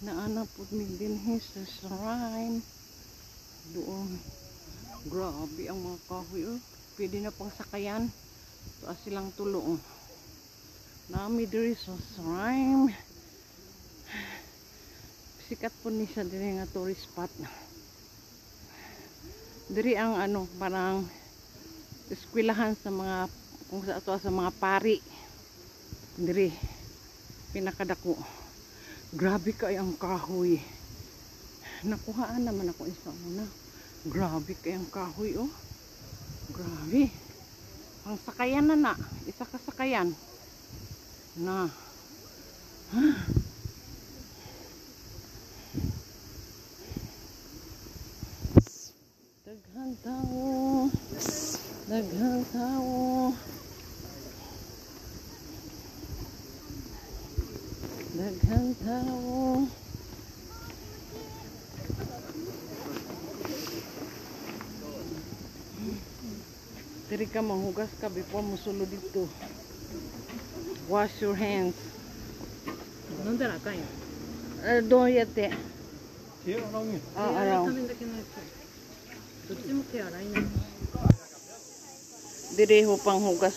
Naanap po mi din sa shrine. Doon. Grabe ang mga kahoy. Oh. Pwede na pang sakayan. Taas silang tulo. Oh. Nami diri sa shrine. Sikat po ni siya diri nga tourist spot. Diri ang ano, parang eskwelahan sa mga kung sa ato sa mga pari. Diri pinakadako. Grabe kay ang kahoy. Nakuhaan naman ako isa muna. Grabe kay ang kahoy oh. Grabe. Ang sakayan na. Isa ka sakayan. Na. Daghang tao. Daghang tao. Daghang tao. Diri ka manghugas ka before mo sulod dito. Wash your hands. Nanda na kayo. Don't yate. 手洗うね。Ah, araw. ためだけのやつ。どっちも手洗いな。 Diri ho pang hugas